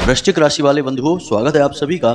वृश्चिक राशि वाले बंधुओं, स्वागत है आप सभी का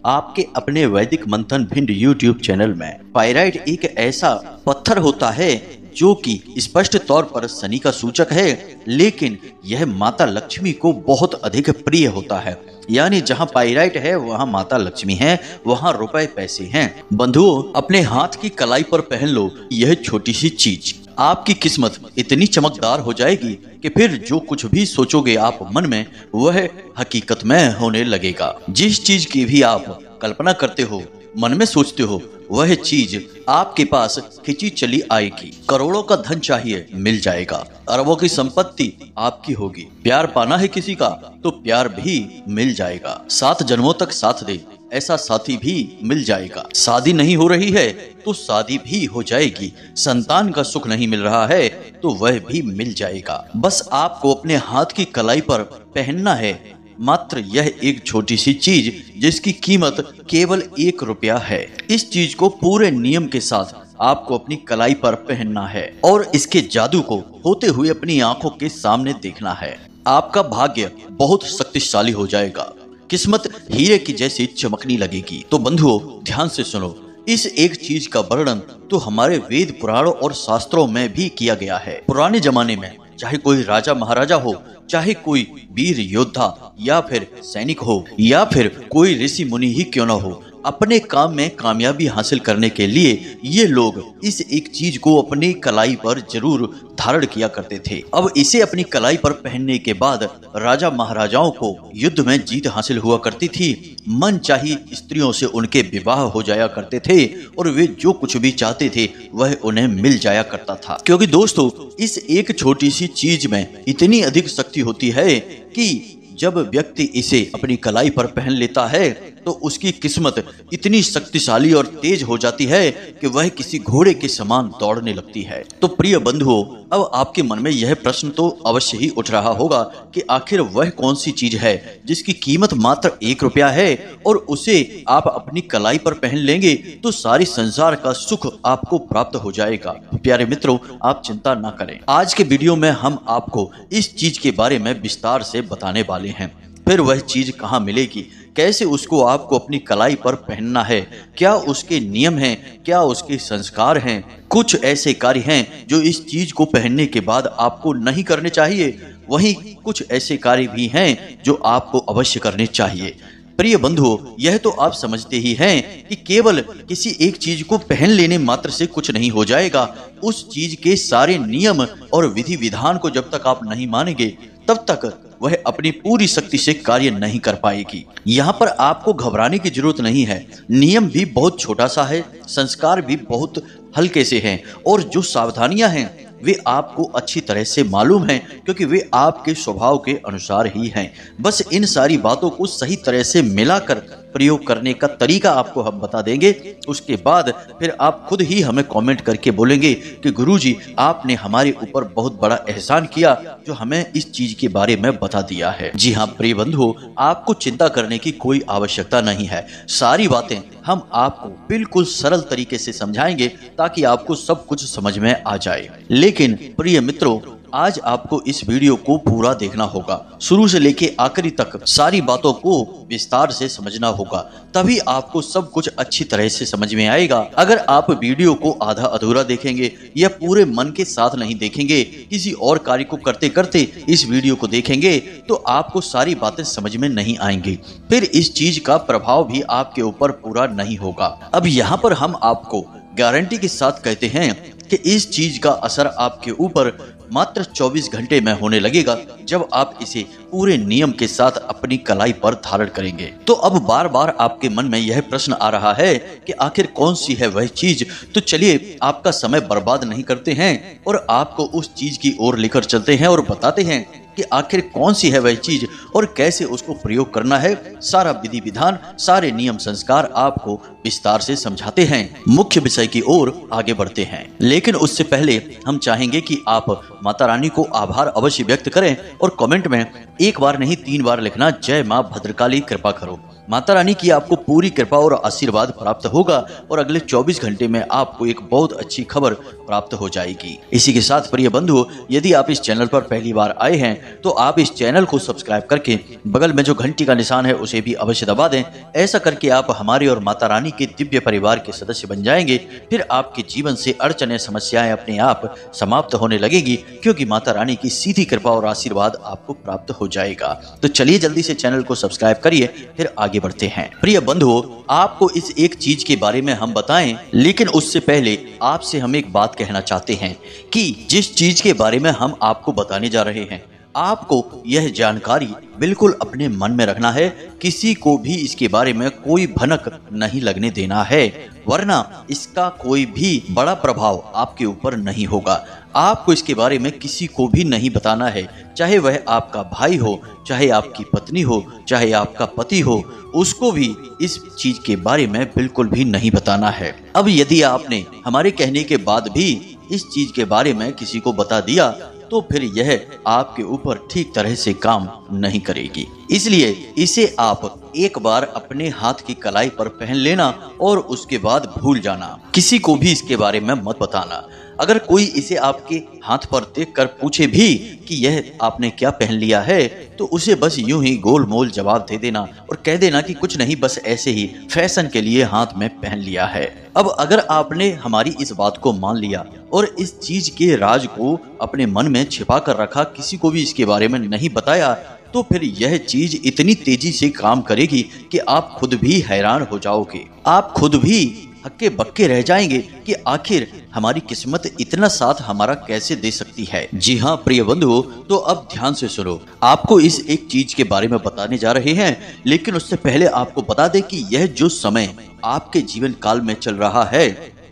आपके अपने वैदिक मंथन भिंड यूट्यूब चैनल में। पाइराइट एक ऐसा पत्थर होता है जो कि स्पष्ट तौर पर शनि का सूचक है, लेकिन यह माता लक्ष्मी को बहुत अधिक प्रिय होता है। यानी जहां पाइराइट है वहां माता लक्ष्मी है, वहां रुपए पैसे हैं। बंधुओं, अपने हाथ की कलाई पर पहन लो यह छोटी सी चीज, आपकी किस्मत इतनी चमकदार हो जाएगी कि फिर जो कुछ भी सोचोगे आप मन में वह हकीकत में होने लगेगा। जिस चीज की भी आप कल्पना करते हो, मन में सोचते हो, वह चीज आपके पास खिंची चली आएगी। करोड़ों का धन चाहिए, मिल जाएगा। अरबों की संपत्ति आपकी होगी। प्यार पाना है किसी का तो प्यार भी मिल जाएगा। 7 जन्मों तक साथ दे ऐसा साथी भी मिल जाएगा। शादी नहीं हो रही है तो शादी भी हो जाएगी। संतान का सुख नहीं मिल रहा है तो वह भी मिल जाएगा। बस आपको अपने हाथ की कलाई पर पहनना है मात्र यह एक छोटी सी चीज, जिसकी कीमत केवल 1 रुपया है। इस चीज को पूरे नियम के साथ आपको अपनी कलाई पर पहनना है और इसके जादू को होते हुए अपनी आंखों के सामने देखना है। आपका भाग्य बहुत शक्तिशाली हो जाएगा। किस्मत हीरे की जैसी चमकने लगेगी। तो बंधुओं, ध्यान से सुनो। इस एक चीज का वर्णन तो हमारे वेद पुराणों और शास्त्रों में भी किया गया है। पुराने जमाने में चाहे कोई राजा महाराजा हो, चाहे कोई वीर योद्धा या फिर सैनिक हो, या फिर कोई ऋषि मुनि ही क्यों न हो, अपने काम में कामयाबी हासिल करने के लिए ये लोग इस एक चीज को अपनी कलाई पर जरूर धारण किया करते थे। अब इसे अपनी कलाई पर पहनने के बाद राजा महाराजाओं को युद्ध में जीत हासिल हुआ करती थी। मनचाही स्त्रियों से उनके विवाह हो जाया करते थे और वे जो कुछ भी चाहते थे वह उन्हें मिल जाया करता था। क्योंकि दोस्तों, इस एक छोटी सी चीज में इतनी अधिक शक्ति होती है कि जब व्यक्ति इसे अपनी कलाई पर पहन लेता है तो उसकी किस्मत इतनी शक्तिशाली और तेज हो जाती है कि वह किसी घोड़े के समान दौड़ने लगती है। तो प्रिय बंधुओं, अब आपके मन में यह प्रश्न तो अवश्य ही उठ रहा होगा कि आखिर वह कौन सी चीज है जिसकी कीमत मात्र 1 रुपया है और उसे आप अपनी कलाई पर पहन लेंगे तो सारी संसार का सुख आपको प्राप्त हो जाएगा। प्यारे मित्रों, आप चिंता ना करें। आज के वीडियो में हम आपको इस चीज के बारे में विस्तार से बताने वाले हैं। फिर वह चीज कहाँ मिलेगी, कैसे उसको आपको अपनी कलाई पर पहनना है, क्या उसके नियम हैं, क्या उसके संस्कार हैं। कुछ ऐसे कार्य हैं जो इस चीज को पहनने के बाद आपको नहीं करने चाहिए, वहीं कुछ ऐसे कार्य भी हैं जो आपको अवश्य करने चाहिए। प्रिय बंधुओं, यह तो आप समझते ही हैं कि केवल किसी एक चीज को पहन लेने मात्र से कुछ नहीं हो जाएगा। उस चीज के सारे नियम और विधि विधान को जब तक आप नहीं मानेंगे तब तक वह अपनी पूरी शक्ति से कार्य नहीं कर पाएगी। यहाँ पर आपको घबराने की जरूरत नहीं है। नियम भी बहुत छोटा सा है, संस्कार भी बहुत हल्के से हैं और जो सावधानियां हैं वे आपको अच्छी तरह से मालूम हैं, क्योंकि वे आपके स्वभाव के अनुसार ही हैं। बस इन सारी बातों को सही तरह से मिलाकर प्रयोग करने का तरीका आपको हम बता देंगे। उसके बाद फिर आप खुद ही हमें कमेंट करके बोलेंगे कि गुरुजी, आपने हमारे ऊपर बहुत बड़ा एहसान किया जो हमें इस चीज के बारे में बता दिया है। जी हाँ प्रिय बंधुओं, आपको चिंता करने की कोई आवश्यकता नहीं है। सारी बातें हम आपको बिल्कुल सरल तरीके से समझाएंगे ताकि आपको सब कुछ समझ में आ जाए। लेकिन प्रिय मित्रों, आज आपको इस वीडियो को पूरा देखना होगा, शुरू से लेके आखिरी तक सारी बातों को विस्तार से समझना होगा, तभी आपको सब कुछ अच्छी तरह से समझ में आएगा। अगर आप वीडियो को आधा अधूरा देखेंगे या पूरे मन के साथ नहीं देखेंगे, किसी और कार्य को करते करते इस वीडियो को देखेंगे तो आपको सारी बातें समझ में नहीं आएंगी। फिर इस चीज का प्रभाव भी आपके ऊपर पूरा नहीं होगा। अब यहाँ पर हम आपको गारंटी के साथ कहते हैं कि इस चीज का असर आपके ऊपर मात्र 24 घंटे में होने लगेगा जब आप इसे पूरे नियम के साथ अपनी कलाई पर धारण करेंगे। तो अब बार बार आपके मन में यह प्रश्न आ रहा है कि आखिर कौन सी है वह चीज। तो चलिए आपका समय बर्बाद नहीं करते हैं और आपको उस चीज की ओर लेकर चलते हैं और बताते हैं कि आखिर कौन सी है वह चीज और कैसे उसको प्रयोग करना है। सारा विधि विधान, सारे नियम संस्कार आपको विस्तार से समझाते हैं। मुख्य विषय की ओर आगे बढ़ते हैं, लेकिन उससे पहले हम चाहेंगे कि आप माता रानी को आभार अवश्य व्यक्त करें और कमेंट में 1 बार नहीं 3 बार लिखना, जय माँ भद्रकाली कृपा करो। माता रानी की आपको पूरी कृपा और आशीर्वाद प्राप्त होगा और अगले 24 घंटे में आपको एक बहुत अच्छी खबर प्राप्त हो जाएगी। इसी के साथ प्रिय बंधु, यदि आप इस चैनल पर पहली बार आए हैं तो आप इस चैनल को सब्सक्राइब करके बगल में जो घंटी का निशान है उसे भी अवश्य दबा दें। ऐसा करके आप हमारे और माता रानी के दिव्य परिवार के सदस्य बन जाएंगे। फिर आपके जीवन से अड़चने समस्याएं अपने आप समाप्त होने लगेगी, क्योंकि माता रानी की सीधी कृपा और आशीर्वाद आपको प्राप्त हो जाएगा। तो चलिए जल्दी से चैनल को सब्सक्राइब करिए, फिर आगे बढ़ते हैं। प्रिय बंधुओं, आपको इस एक चीज के बारे में हम बताएं, लेकिन उससे पहले आपसे हम एक बात कहना चाहते हैं कि जिस चीज के बारे में हम आपको बताने जा रहे हैं, आपको यह जानकारी बिल्कुल अपने मन में रखना है। किसी को भी इसके बारे में कोई भनक नहीं लगने देना है, वरना इसका कोई भी बड़ा प्रभाव आपके ऊपर नहीं होगा। आपको इसके बारे में किसी को भी नहीं बताना है, चाहे वह आपका भाई हो, चाहे आपकी पत्नी हो, चाहे आपका पति हो, उसको भी इस चीज के बारे में बिल्कुल भी नहीं बताना है। अब यदि आपने हमारे कहने के बाद भी इस चीज के बारे में किसी को बता दिया, तो फिर यह आपके ऊपर ठीक तरह से काम नहीं करेगी। इसलिए इसे आप एक बार अपने हाथ की कलाई पर पहन लेना और उसके बाद भूल जाना। किसी को भी इसके बारे में मत बताना। अगर कोई इसे आपके हाथ पर देखकर पूछे भी कि यह आपने क्या पहन लिया है, तो उसे बस यूं ही गोल मोल जवाब दे देना और कह देना कि कुछ नहीं, बस ऐसे ही फैशन के लिए हाथ में पहन लिया है। अब अगर आपने हमारी इस बात को मान लिया और इस चीज के राज को अपने मन में छिपा कर रखा, किसी को भी इसके बारे में नहीं बताया, तो फिर यह चीज इतनी तेजी से काम करेगी कि आप खुद भी हैरान हो जाओगे। आप खुद भी हक्के बक्के रह जाएंगे कि आखिर हमारी किस्मत इतना साथ हमारा कैसे दे सकती है। जी हाँ प्रिय बंधुओं, तो अब ध्यान से सुनो। आपको इस एक चीज के बारे में बताने जा रहे हैं, लेकिन उससे पहले आपको बता दें कि यह जो समय आपके जीवन काल में चल रहा है,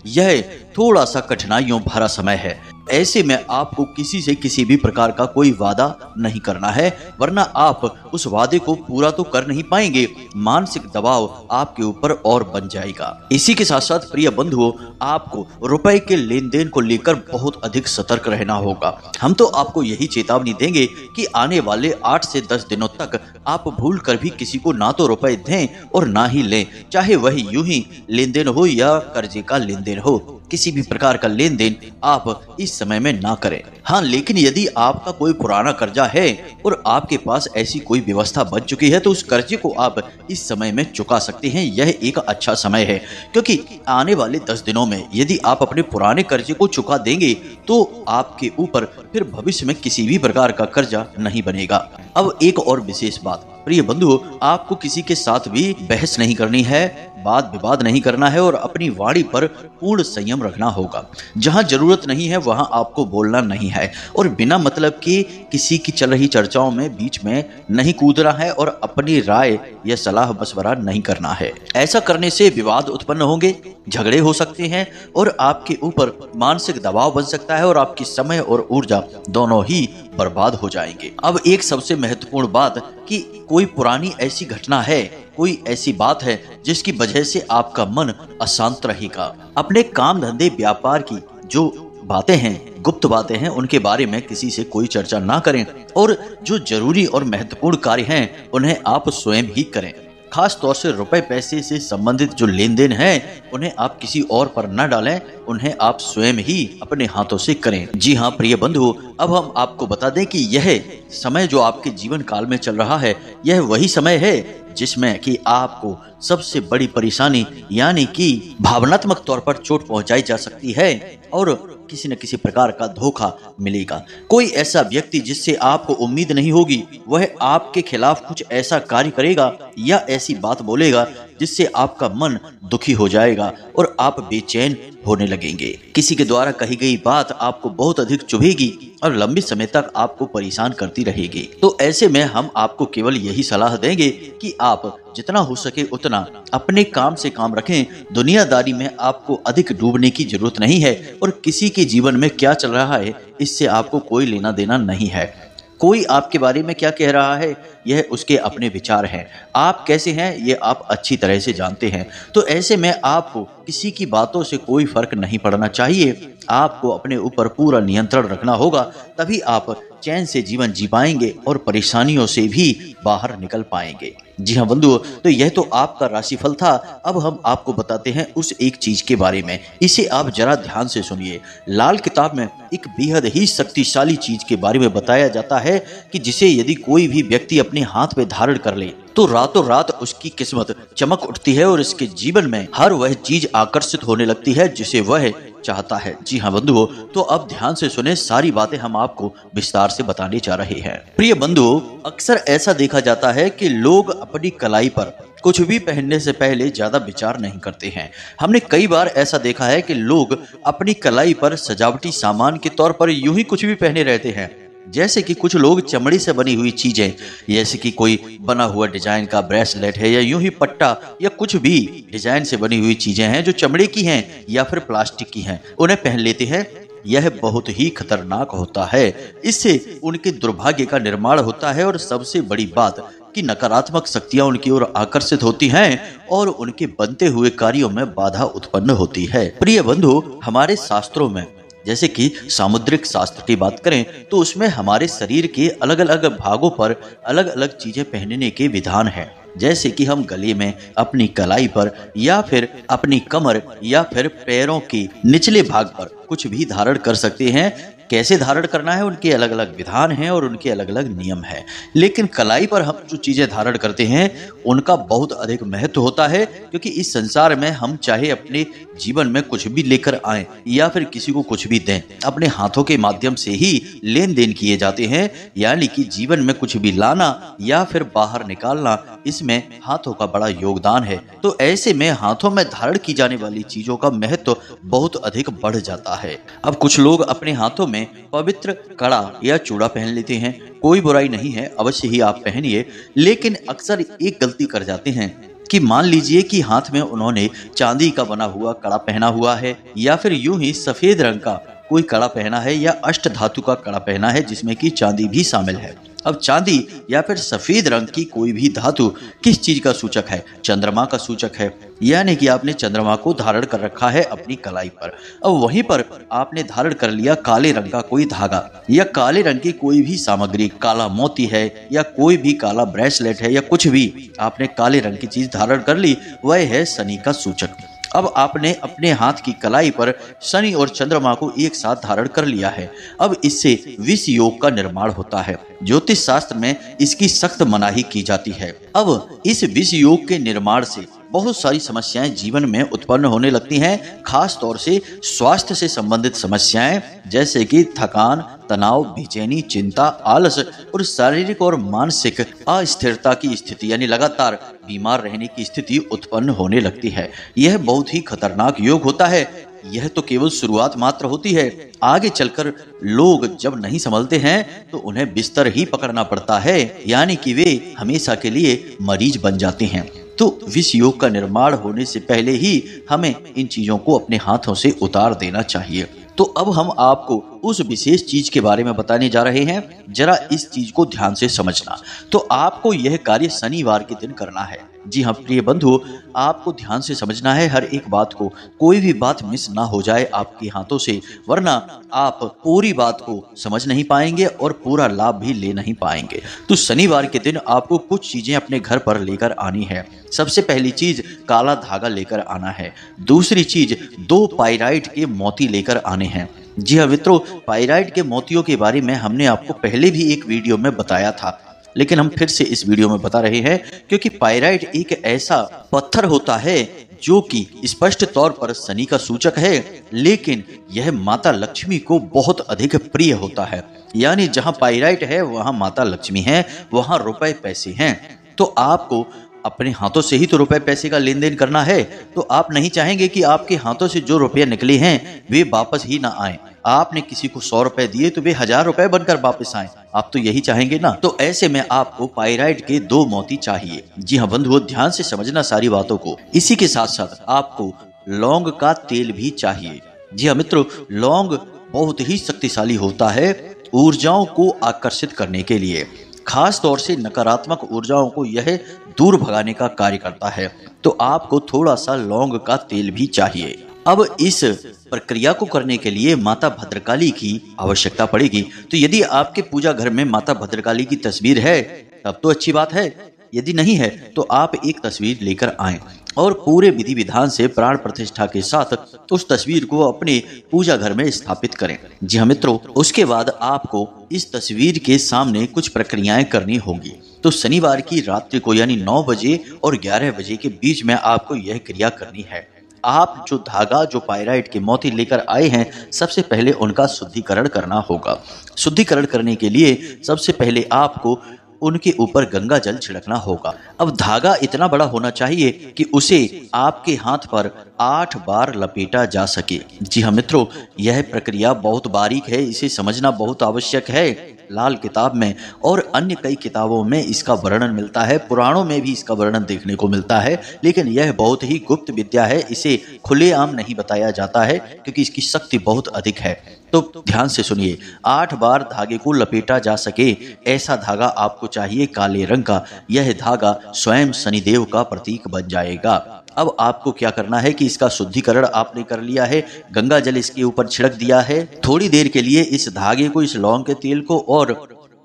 यह थोड़ा सा कठिनाइयों भरा समय है। ऐसे में आपको किसी से किसी भी प्रकार का कोई वादा नहीं करना है, वरना आप उस वादे को पूरा तो कर नहीं पाएंगे। मानसिक दबाव आपके ऊपर और बन जाएगा। इसी के साथ साथ प्रिय बंधुओं, आपको रुपए के लेन देन को लेकर बहुत अधिक सतर्क रहना होगा। हम तो आपको यही चेतावनी देंगे कि आने वाले 8 से 10 दिनों तक आप भूल कर भी किसी को ना तो रुपए दें और ना ही लें, चाहे वही यूं ही लेन देन हो या कर्जे का लेन देन हो। किसी भी प्रकार का लेन देन आप इस समय में ना करें। हाँ, लेकिन यदि आपका कोई पुराना कर्जा है और आपके पास ऐसी कोई व्यवस्था बन चुकी है, तो उस कर्जे को आप इस समय में चुका सकते हैं। यह एक अच्छा समय है, क्योंकि आने वाले 10 दिनों में यदि आप अपने पुराने कर्जे को चुका देंगे, तो आपके ऊपर फिर भविष्य में किसी भी प्रकार का कर्जा नहीं बनेगा। अब एक और विशेष बात, प्रिय बंधुओं, आपको किसी के साथ भी बहस नहीं करनी है, वाद विवाद नहीं करना है और अपनी वाणी पर पूर्ण संयम रखना होगा। जहां जरूरत नहीं है वहां आपको बोलना नहीं है और बिना मतलब के किसी की चल रही चर्चाओं में बीच में नहीं कूदना है और अपनी राय या सलाह मशवरा नहीं करना है। ऐसा करने से विवाद उत्पन्न होंगे, झगड़े हो सकते हैं और आपके ऊपर मानसिक दबाव बन सकता है और आपकी समय और ऊर्जा दोनों ही बर्बाद हो जाएंगे। अब एक सबसे महत्वपूर्ण बात कि कोई पुरानी ऐसी घटना है, कोई ऐसी बात है जिसकी वजह से आपका मन अशांत रहेगा। अपने काम धंधे व्यापार की जो बातें हैं, गुप्त बातें हैं, उनके बारे में किसी से कोई चर्चा ना करें और जो जरूरी और महत्वपूर्ण कार्य हैं उन्हें आप स्वयं ही करें। खास तौर से रुपए पैसे से संबंधित जो लेन देन है, उन्हें आप किसी और पर न डालें, उन्हें आप स्वयं ही अपने हाथों से करें। जी हाँ प्रिय बंधुओं, अब हम आपको बता दें कि यह समय जो आपके जीवन काल में चल रहा है, यह वही समय है जिसमें कि आपको सबसे बड़ी परेशानी यानी कि भावनात्मक तौर पर चोट पहुंचाई जा सकती है और किसी न किसी प्रकार का धोखा मिलेगा। कोई ऐसा व्यक्ति जिससे आपको उम्मीद नहीं होगी, वह आपके खिलाफ कुछ ऐसा कार्य करेगा या ऐसी बात बोलेगा जिससे आपका मन दुखी हो जाएगा और आप बेचैन होने लगेंगे। किसी के द्वारा कही गई बात आपको बहुत अधिक चुभेगी और लंबे समय तक आपको परेशान करती रहेगी। तो ऐसे में हम आपको केवल यही सलाह देंगे कि आप जितना हो सके उतना अपने काम से काम रखें। दुनियादारी में आपको अधिक डूबने की जरूरत नहीं है और किसी के जीवन में क्या चल रहा है इससे आपको कोई लेना देना नहीं है। कोई आपके बारे में क्या कह रहा है, यह उसके अपने विचार हैं। आप कैसे हैं ये आप अच्छी तरह से जानते हैं। तो ऐसे में आपको किसी की बातों से कोई फर्क नहीं पड़ना चाहिए। आपको अपने ऊपर पूरा नियंत्रण रखना होगा, तभी आप चैन से जीवन जी पाएंगे और परेशानियों से भी बाहर निकल पाएंगे। जी हाँ बंधुओं, तो यह तो आपका राशिफल था। अब हम आपको बताते हैं उस एक चीज के बारे में, इसे आप जरा ध्यान से सुनिए। लाल किताब में एक बेहद ही शक्तिशाली चीज के बारे में बताया जाता है कि जिसे यदि कोई भी व्यक्ति अपने हाथ में धारण कर ले तो रातों रात उसकी किस्मत चमक उठती है और इसके जीवन में हर वह चीज आकर्षित होने लगती है जिसे वह चाहता है। जी हाँ बंधुओं, तो अब ध्यान से सुने, सारी बातें हम आपको विस्तार से बताने जा रहे हैं। प्रिय बंधुओं, अक्सर ऐसा देखा जाता है कि लोग अपनी कलाई पर कुछ भी पहनने से पहले ज्यादा विचार नहीं करते हैं। हमने कई बार ऐसा देखा है कि लोग अपनी कलाई पर सजावटी सामान के तौर पर यूं ही कुछ भी पहने रहते हैं, जैसे कि कुछ लोग चमड़ी से बनी हुई चीजें, जैसे कि कोई बना हुआ डिजाइन का ब्रेसलेट है या यूं ही पट्टा या कुछ भी डिजाइन से बनी हुई चीजें हैं जो चमड़े की हैं या फिर प्लास्टिक की हैं, उन्हें पहन लेते हैं। यह बहुत ही खतरनाक होता है। इससे उनके दुर्भाग्य का निर्माण होता है और सबसे बड़ी बात कि नकारात्मक शक्तियां उनकी ओर आकर्षित होती हैं और उनके बनते हुए कार्यों में बाधा उत्पन्न होती है। प्रिय बंधु, हमारे शास्त्रों में जैसे कि सामुद्रिक शास्त्र की बात करें तो उसमें हमारे शरीर के अलग अलग भागों पर अलग अलग चीजें पहनने के विधान हैं। जैसे कि हम गले में, अपनी कलाई पर या फिर अपनी कमर या फिर पैरों के निचले भाग पर कुछ भी धारण कर सकते हैं। कैसे धारण करना है उनके अलग अलग विधान हैं और उनके अलग अलग नियम हैं। लेकिन कलाई पर हम जो चीजें धारण करते हैं उनका बहुत अधिक महत्व होता है, क्योंकि इस संसार में हम चाहे अपने जीवन में कुछ भी लेकर आए या फिर किसी को कुछ भी दें, अपने हाथों के माध्यम से ही लेन देन किए जाते हैं। यानी कि जीवन में कुछ भी लाना या फिर बाहर निकालना, इसमें हाथों का बड़ा योगदान है। तो ऐसे में हाथों में धारण की जाने वाली चीजों का महत्व बहुत अधिक बढ़ जाता है। अब कुछ लोग अपने हाथों में पवित्र कड़ा या चूड़ा पहन लेते हैं। कोई बुराई नहीं है, अवश्य ही आप पहनिए। लेकिन अक्सर एक गलती कर जाते हैं कि मान लीजिए कि हाथ में उन्होंने चांदी का बना हुआ कड़ा पहना हुआ है या फिर यूं ही सफेद रंग का कोई कड़ा पहना है या अष्ट धातु का कड़ा पहना है जिसमें कि चांदी भी शामिल है। अब चांदी या फिर सफेद रंग की कोई भी धातु किस चीज का सूचक है? चंद्रमा का सूचक है। यानी कि आपने चंद्रमा को धारण कर रखा है अपनी कलाई पर। अब वहीं पर आपने धारण कर लिया काले रंग का कोई धागा या काले रंग की कोई भी सामग्री, काला मोती है या कोई भी काला ब्रेसलेट है या कुछ भी आपने काले रंग की चीज धारण कर ली, वह है शनि का सूचक। अब आपने अपने हाथ की कलाई पर शनि और चंद्रमा को एक साथ धारण कर लिया है। अब इससे विष योग का निर्माण होता है। ज्योतिष शास्त्र में इसकी सख्त मनाही की जाती है। अब इस विष योग के निर्माण से बहुत सारी समस्याएं जीवन में उत्पन्न होने लगती हैं, खास तौर से स्वास्थ्य से संबंधित समस्याएं, जैसे कि थकान, तनाव, बेचैनी, चिंता, आलस और शारीरिक और मानसिक अस्थिरता की स्थिति, यानी लगातार बीमार रहने की स्थिति उत्पन्न होने लगती है। यह बहुत ही खतरनाक योग होता है। यह तो केवल शुरुआत मात्र होती है। आगे चलकर लोग जब नहीं संभलते हैं तो उन्हें बिस्तर ही पकड़ना पड़ता है, यानी कि वे हमेशा के लिए मरीज बन जाते हैं। तो विष योग का निर्माण होने से पहले ही हमें इन चीजों को अपने हाथों से उतार देना चाहिए। तो अब हम आपको उस विशेष चीज के बारे में बताने जा रहे हैं। जरा इस चीज को ध्यान से समझना। तो आपको यह कार्य शनिवार के दिन करना है। जी हाँ प्रिय बंधु, आपको ध्यान से समझना है हर एक बात को, कोई भी बात मिस ना हो जाए आपके हाथों से, वरना आप पूरी बात को समझ नहीं पाएंगे और पूरा लाभ भी ले नहीं पाएंगे। तो शनिवार के दिन आपको कुछ चीजें अपने घर पर लेकर आनी है। सबसे पहली चीज काला धागा लेकर आना है। दूसरी चीज 2 पाइराइट के मोती लेकर आने हैं। जी हाँ मित्रों, पाइराइट के मोतियों के बारे में हमने आपको पहले भी एक वीडियो में बताया था, लेकिन हम फिर से इस वीडियो में बता रहे हैं क्योंकि पाइराइट एक ऐसा पत्थर होता है जो कि स्पष्ट तौर पर शनि का सूचक है, लेकिन यह माता लक्ष्मी को बहुत अधिक प्रिय होता है। यानी जहां पाइराइट है वहां माता लक्ष्मी है, वहां रुपए पैसे हैं। तो आपको अपने हाथों से ही तो रुपए पैसे का लेन देन करना है। तो आप नहीं चाहेंगे कि आपके हाथों से जो रुपये निकले हैं वे वापस ही ना आए। आपने किसी को 100 रुपए दिए तो वे 1000 रुपए बनकर वापस आए। आप तो यही चाहेंगे ना। तो ऐसे में आपको पाइराइट के 2 मोती चाहिए। जी हाँ बंधुओं, ध्यान से समझना सारी बातों को। इसी के साथ साथ आपको लौंग का तेल भी चाहिए। जी हाँ मित्रों, लौंग बहुत ही शक्तिशाली होता है ऊर्जाओं को आकर्षित करने के लिए। खास तौर से नकारात्मक ऊर्जाओं को यह दूर भगाने का कार्य करता है। तो आपको थोड़ा सा लौंग का तेल भी चाहिए। अब इस प्रक्रिया को करने के लिए माता भद्रकाली की आवश्यकता पड़ेगी। तो यदि आपके पूजा घर में माता भद्रकाली की तस्वीर है तब तो अच्छी बात है, यदि नहीं है तो आप एक तस्वीर लेकर आएं और पूरे विधि विधान से प्राण प्रतिष्ठा के साथ उस तस्वीर को अपने पूजा घर में स्थापित करें। जी हाँ मित्रों, उसके बाद आपको इस तस्वीर के सामने कुछ प्रक्रियाएं करनी होंगी। तो शनिवार की रात्रि को यानी 9 बजे और 11 बजे के बीच में आपको यह क्रिया करनी है। आप जो धागा, जो पायराइट के मोती लेकर आए हैं, सबसे पहले उनका शुद्धिकरण करना होगा। शुद्धिकरण करने के लिए सबसे पहले आपको उनके ऊपर गंगा जल छिड़कना होगा। अब धागा इतना बड़ा होना चाहिए कि उसे आपके हाथ पर 8 बार लपेटा जा सके। जी हाँ मित्रों, यह प्रक्रिया बहुत बारीक है, इसे समझना बहुत आवश्यक है। लाल किताब में और अन्य कई किताबों में इसका वर्णन मिलता है, पुराणों में भी इसका वर्णन देखने को मिलता है, लेकिन यह बहुत ही गुप्त विद्या है, इसे खुलेआम नहीं बताया जाता है क्योंकि इसकी शक्ति बहुत अधिक है। तो ध्यान से सुनिए, 8 बार धागे को लपेटा जा सके ऐसा धागा आपको चाहिए, काले रंग का। यह धागा स्वयं शनिदेव का प्रतीक बन जाएगा। अब आपको क्या करना है कि इसका शुद्धिकरण आपने कर लिया है, गंगा जल इसके ऊपर छिड़क दिया है। थोड़ी देर के लिए इस धागे को, इस लौंग के तेल को और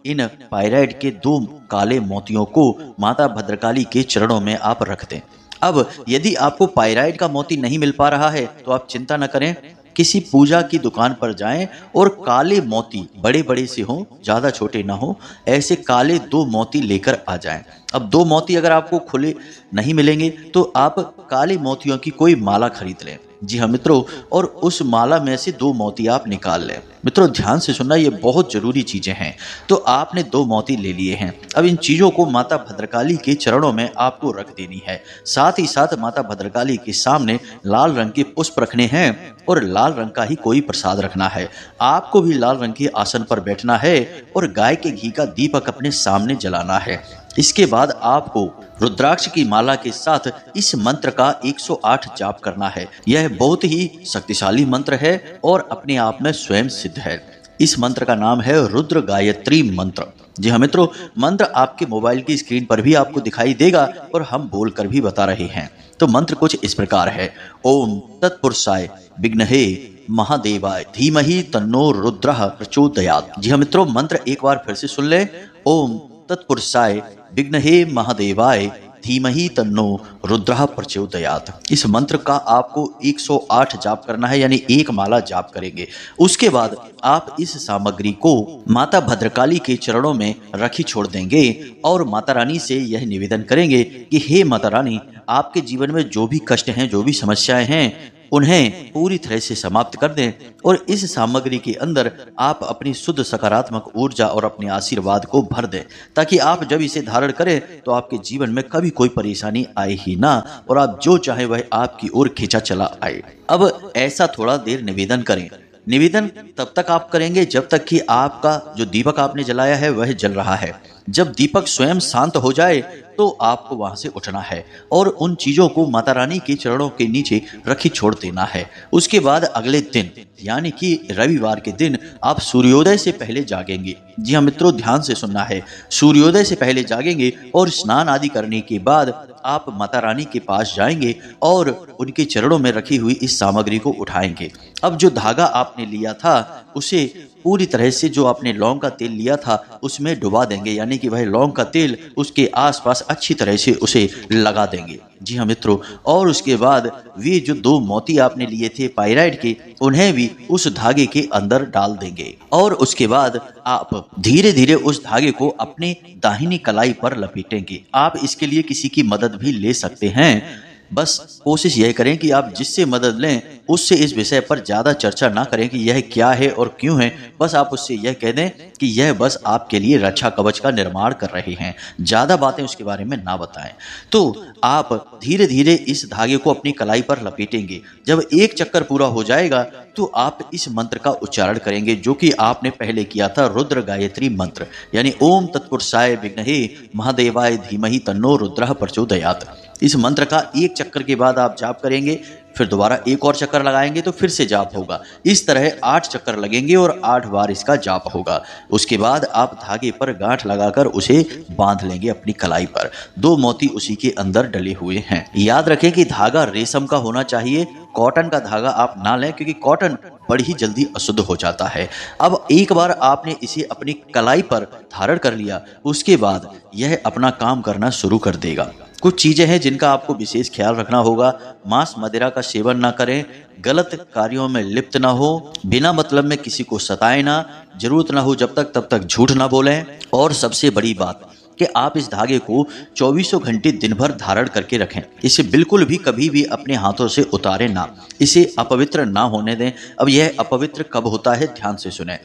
इन पायराइट के 2 काले मोतियों को माता भद्रकाली के चरणों में आप रख दें। अब यदि आपको पायराइट का मोती नहीं मिल पा रहा है तो आप चिंता न करें, किसी पूजा की दुकान पर जाएं और काले मोती, बड़े बड़े से हों, ज्यादा छोटे ना हो, ऐसे काले 2 मोती लेकर आ जाएं। अब 2 मोती अगर आपको खुले नहीं मिलेंगे तो आप काले मोतियों की कोई माला खरीद लें। जी हाँ मित्रों, और उस माला में से 2 मोती आप निकाल लें। मित्रों ध्यान से सुनना, ये बहुत जरूरी चीजें हैं। तो आपने 2 मोती ले लिए हैं। अब इन चीजों को माता भद्रकाली के चरणों में आपको रख देनी है। साथ ही साथ माता भद्रकाली के सामने लाल रंग के पुष्प रखने हैं और लाल रंग का ही कोई प्रसाद रखना है। आपको भी लाल रंग के आसन पर बैठना है और गाय के घी का दीपक अपने सामने जलाना है। इसके बाद आपको रुद्राक्ष की माला के साथ इस मंत्र का 108 जाप करना है। यह बहुत ही शक्तिशाली मंत्र है और अपने आप में स्वयं सिद्ध है। इस मंत्र का नाम है रुद्र गायत्री मंत्र। जी हाँ मित्रों, मंत्र आपके मोबाइल की स्क्रीन पर भी आपको दिखाई देगा और हम बोलकर भी बता रहे हैं। तो मंत्र कुछ इस प्रकार है। ओम तत्पुरुषाय विघ्नहे महादेवाय धीमहि तन्नो रुद्रः प्रचोदयात्। जी हाँ मित्रों, मंत्र एक बार फिर से सुन लें। ओम तत्पुरुषाय विघ्नहे महादेवाय धीमहि तन्नो रुद्रः प्रचोदयात्। इस मंत्र का आपको 108 जाप करना है, यानी 1 माला जाप करेंगे। उसके बाद आप इस सामग्री को माता भद्रकाली के चरणों में रखी छोड़ देंगे और माता रानी से यह निवेदन करेंगे कि हे माता रानी, आपके जीवन में जो भी कष्ट हैं, जो भी समस्याएं हैं, उन्हें पूरी तरह से समाप्त कर दें और इस सामग्री के अंदर आप अपनी शुद्ध सकारात्मक ऊर्जा और अपने आशीर्वाद को भर दें, ताकि आप जब इसे धारण करें तो आपके जीवन में कभी कोई परेशानी आए ही ना और आप जो चाहे वह आपकी ओर खींचा चला आए। अब ऐसा थोड़ा देर निवेदन करें। निवेदन तब तक आप करेंगे जब तक कि आपका जो दीपक आपने जलाया है वह जल रहा है। जब दीपक स्वयं शांत हो जाए तो आपको वहां से उठना है और उन चीजों को माता रानी के चरणों के नीचे रखी छोड़ देना है। उसके बाद अगले दिन यानी कि रविवार के दिन आप सूर्योदय से पहले जागेंगे। जी हाँ मित्रों, ध्यान से सुनना है। सूर्योदय से पहले जागेंगे और स्नान आदि करने के बाद आप माता रानी के पास जाएंगे और उनके चरणों में रखी हुई इस सामग्री को उठाएंगे। अब जो धागा आपने लिया था उसे पूरी तरह से, जो आपने लौंग का तेल लिया था उसमें डुबा देंगे, यानी कि वह लौंग का तेल उसके आसपास अच्छी तरह से उसे लगा देंगे। जी हाँ मित्रों, और उसके बाद वे जो 2 मोती आपने लिए थे पायराइट के, उन्हें भी उस धागे के अंदर डाल देंगे और उसके बाद आप धीरे धीरे उस धागे को अपने दाहिनी कलाई पर लपेटेंगे। आप इसके लिए किसी की मदद भी ले सकते हैं। बस कोशिश यह करें कि आप जिससे मदद लें उससे इस विषय पर ज्यादा चर्चा ना करें कि यह क्या है और क्यों है। बस आप उससे यह कह दें कि यह बस आपके लिए रक्षा कवच का निर्माण कर रहे हैं, ज्यादा बातें उसके बारे में ना बताएं। तो आप धीरे धीरे इस धागे को अपनी कलाई पर लपेटेंगे। जब 1 चक्कर पूरा हो जाएगा तो आप इस मंत्र का उच्चारण करेंगे जो कि आपने पहले किया था, रुद्र गायत्री मंत्र, यानी ओम तत्पुरुषाय विघ्नहे महादेवाय धीमहि तन्नो रुद्रः प्रचोदयात्। इस मंत्र का 1 चक्कर के बाद आप जाप करेंगे। फिर दोबारा एक और चक्कर लगाएंगे तो फिर से जाप होगा। इस तरह 8 चक्कर लगेंगे और 8 बार इसका जाप होगा। उसके बाद आप धागे पर गांठ लगाकर उसे बांध लेंगे अपनी कलाई पर। 2 मोती उसी के अंदर डले हुए हैं। याद रखें कि धागा रेशम का होना चाहिए, कॉटन का धागा आप ना लें, क्योंकि कॉटन बड़ी जल्दी अशुद्ध हो जाता है। अब एक बार आपने इसे अपनी कलाई पर धारण कर लिया, उसके बाद यह अपना काम करना शुरू कर देगा। कुछ चीजें हैं जिनका आपको विशेष ख्याल रखना होगा। मांस मदिरा का सेवन ना करें, गलत कार्यों में लिप्त ना हो, बिना मतलब में किसी को सताएं ना, जरूरत ना हो जब तक तब तक झूठ ना बोलें, और सबसे बड़ी बात कि आप इस धागे को 24 घंटे दिन भर धारण करके रखें। इसे बिल्कुल भी कभी भी अपने हाथों से उतारें ना, इसे अपवित्र ना होने दें। अब यह अपवित्र कब होता है, ध्यान से सुने।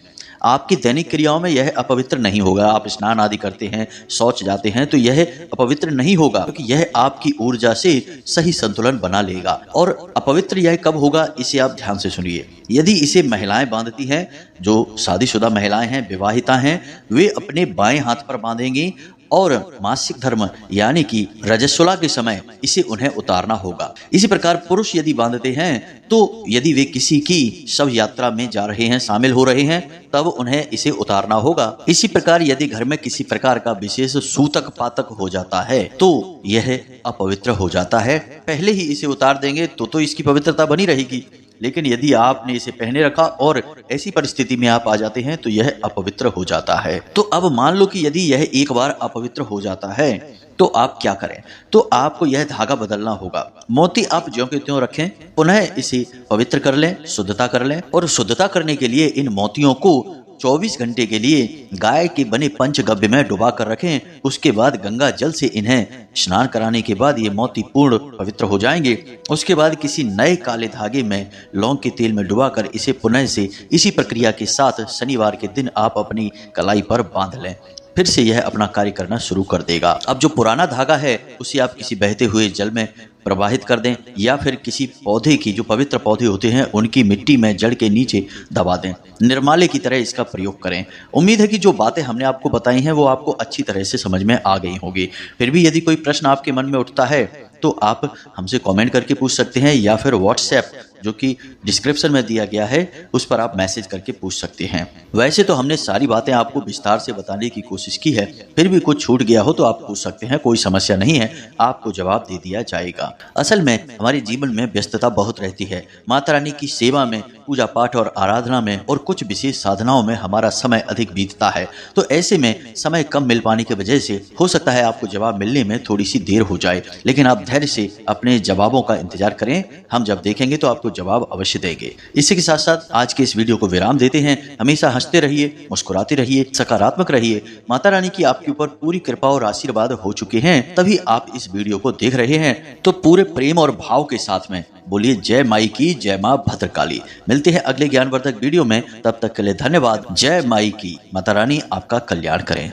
आपकी दैनिक क्रियाओं में यह अपवित्र नहीं होगा। आप स्नान आदि करते हैं, शौच जाते हैं, तो यह अपवित्र नहीं होगा, क्योंकि यह आपकी ऊर्जा से सही संतुलन बना लेगा। और अपवित्र यह कब होगा, इसे आप ध्यान से सुनिए। यदि इसे महिलाएं बांधती हैं, जो शादीशुदा महिलाएं हैं, विवाहिता हैं, वे अपने बाएं हाथ पर बांधेंगी और मासिक धर्म यानी कि रजस्वला के समय इसे उन्हें उतारना होगा। इसी प्रकार पुरुष यदि बांधते हैं तो यदि वे किसी की शव यात्रा में जा रहे हैं, शामिल हो रहे हैं, तब उन्हें इसे उतारना होगा। इसी प्रकार यदि घर में किसी प्रकार का विशेष सूतक पातक हो जाता है तो यह अपवित्र हो जाता है। पहले ही इसे उतार देंगे तो इसकी पवित्रता बनी रहेगी, लेकिन यदि आपने इसे पहने रखा और ऐसी परिस्थिति में आप आ जाते हैं तो यह अपवित्र हो जाता है। तो अब मान लो कि यदि यह एक बार अपवित्र हो जाता है तो आप क्या करें, तो आपको यह धागा बदलना होगा। मोती आप ज्यों के त्यों रखें, पुनः इसे पवित्र कर लें, शुद्धता कर लें, और शुद्धता करने के लिए इन मोतियों को 24 घंटे के लिए गाय के बने पंचगव्य में डुबा कर रखें। उसके बाद गंगा जल से इन्हें स्नान कराने के बाद ये मोती पूर्ण पवित्र हो जाएंगे। उसके बाद किसी नए काले धागे में लौंग के तेल में डुबाकर इसे पुनः से इसी प्रक्रिया के साथ शनिवार के दिन आप अपनी कलाई पर बांध लें। फिर से यह अपना कार्य करना शुरू कर देगा। अब जो पुराना धागा है उसे आप किसी बहते हुए जल में प्रवाहित कर दें, या फिर किसी पौधे की, जो पवित्र पौधे होते हैं उनकी मिट्टी में जड़ के नीचे दबा दें। निर्माल्य की तरह इसका प्रयोग करें। उम्मीद है कि जो बातें हमने आपको बताई हैं वो आपको अच्छी तरह से समझ में आ गई होगी। फिर भी यदि कोई प्रश्न आपके मन में उठता है तो आप हमसे कमेंट करके पूछ सकते हैं, या फिर व्हाट्सएप जो कि डिस्क्रिप्शन में दिया गया है उस पर आप मैसेज करके पूछ सकते हैं। वैसे तो हमने सारी बातें आपको विस्तार से बताने की कोशिश की है, फिर भी कुछ छूट गया हो तो आप पूछ सकते हैं, कोई समस्या नहीं है, आपको जवाब दे दिया जाएगा। असल में हमारे जीवन में व्यस्तता बहुत रहती है। माता रानी की सेवा में, पूजा पाठ और आराधना में और कुछ विशेष साधनाओं में हमारा समय अधिक बीतता है। तो ऐसे में समय कम मिल पाने की वजह से हो सकता है आपको जवाब मिलने में थोड़ी सी देर हो जाए, लेकिन आप धैर्य से अपने जवाबों का इंतजार करें। हम जब देखेंगे तो आपको जवाब अवश्य देंगे। इसी के साथ साथ आज के इस वीडियो को विराम देते हैं। हमेशा हंसते रहिए, मुस्कुराते रहिए, सकारात्मक रहिए। माता रानी की आपके ऊपर पूरी कृपा और आशीर्वाद हो चुके हैं, तभी आप इस वीडियो को देख रहे हैं। तो पूरे प्रेम और भाव के साथ में बोलिए जय माई की, जय मां भद्रकाली। मिलते हैं अगले ज्ञानवर्धक वीडियो में, तब तक के लिए धन्यवाद। जय माई की। माता रानी आपका कल्याण करें।